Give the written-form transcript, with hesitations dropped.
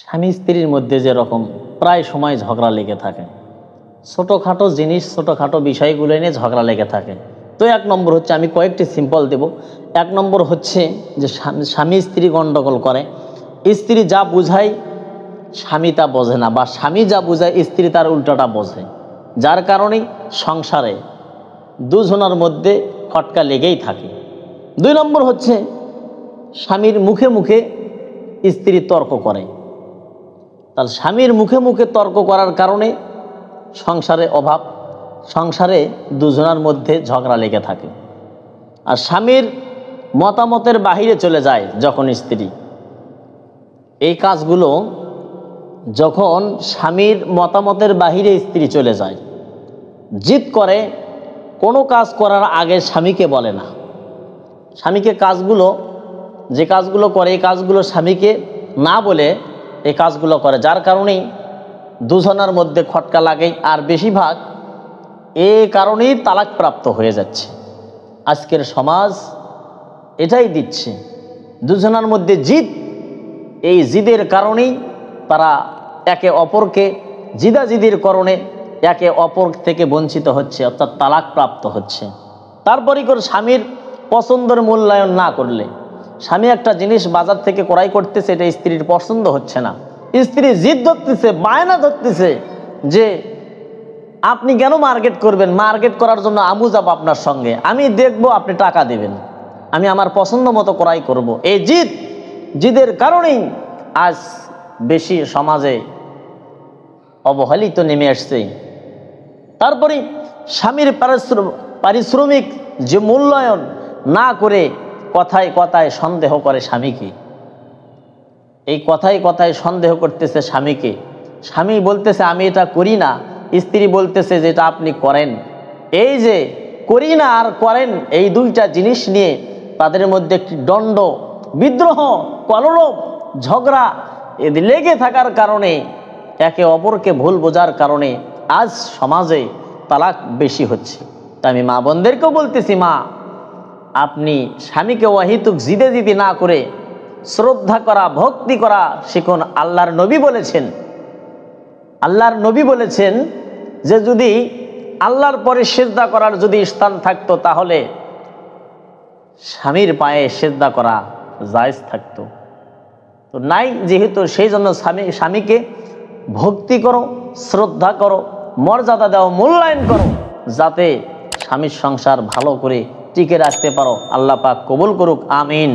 স্বামী স্ত্রীর মধ্যে যেরকম প্রায় সময় ঝগড়া লেগে থাকে, ছোটোখাটো জিনিস ছোটোখাটো বিষয়গুলো নিয়ে ঝগড়া লেগে থাকে। তো এক নম্বর হচ্ছে, আমি কয়েকটি সিম্পল দেব। এক নম্বর হচ্ছে যে স্বামী স্ত্রী গণ্ডগোল করে, স্ত্রী যা বুঝায় স্বামী তা বোঝে না, বা স্বামী যা বুঝায় স্ত্রী তার উল্টাটা বোঝে, যার কারণেই সংসারে দুজনের মধ্যে খটকা লেগেই থাকে। দুই নম্বর হচ্ছে স্বামীর মুখে মুখে স্ত্রী তর্ক করে। তাহলে স্বামীর মুখে মুখে তর্ক করার কারণে সংসারে অভাব, সংসারে দুজনের মধ্যে ঝগড়া লেগে থাকে। আর স্বামীর মতামতের বাহিরে চলে যায় যখন স্ত্রী, এই কাজগুলো যখন স্বামীর মতামতের বাহিরে স্ত্রী চলে যায়, জিদ করে, কোনো কাজ করার আগে স্বামীকে বলে না, স্বামীকে কাজগুলো যে কাজগুলো করে এই কাজগুলো স্বামীকে না বলে এই কাজগুলো করে, যার কারণেই দুজনের মধ্যে খটকা লাগে। আর বেশিরভাগ এই কারণেই তালাক প্রাপ্ত হয়ে যাচ্ছে। আজকের সমাজ এটাই দিচ্ছে, দুজনের মধ্যে জিদ, এই জিদের কারণেই তারা একে অপরকে জিদাজিদির কারণে একে অপর থেকে বঞ্চিত হচ্ছে, অর্থাৎ তালাক প্রাপ্ত হচ্ছে। তারপরই করে স্বামীর পছন্দের মূল্যায়ন না করলে, স্বামী একটা জিনিস বাজার থেকে ক্রয় করতেছে, এটা স্ত্রীর পছন্দ হচ্ছে না, স্ত্রী জিদ ধরতেছে, বায়না ধরতেছে যে আপনি কেন মার্কেট করবেন, মার্কেট করার জন্য আমু যাব আপনার সঙ্গে, আমি দেখব, আপনি টাকা দেবেন, আমি আমার পছন্দ মতো ক্রয় করব। এই জিদের কারণেই আজ বেশি সমাজে অবহেলিত নেমে আসছে। তারপরে স্বামীর পারিশ্রমিক যে মূল্যায়ন না করে কথায় কথায় সন্দেহ করে স্বামীকে, এই কথায় কথায় সন্দেহ করতেছে স্বামীকে। স্বামী বলতেছে আমি এটা করি না, স্ত্রী বলতেছে যেটা আপনি করেন। এই যে করি না আর করেন, এই দুইটা জিনিস নিয়ে তাদের মধ্যে একটি দ্বন্দ্ব, বিদ্রোহ, কলরব, ঝগড়া লেগে থাকার কারণে, একে অপরকে ভুল বোঝার কারণে আজ সমাজে তালাক বেশি হচ্ছে। তাই আমি মা বোনদেরকেও বলতেছি, মা আপনি স্বামীকে অহেতুক জিদে না করে শ্রদ্ধা করা, ভক্তি করা শিখুন। আল্লাহর নবী বলেছেন যে যদি আল্লাহর পরে সিজদা করার যদি স্থান থাকতো তাহলে স্বামীর পায়ে সিজদা করা জায়েজ থাকতো, তো নাই যেহেতু, সেই জন্য স্বামীকে ভক্তি করো, শ্রদ্ধা করো, মর্যাদা দাও, মূল্যায়ন করো, যাতে স্বামীর সংসার ভালো করে টিকে রাখতে পারো। আল্লাহ পাক কবুল করুক, আমিন।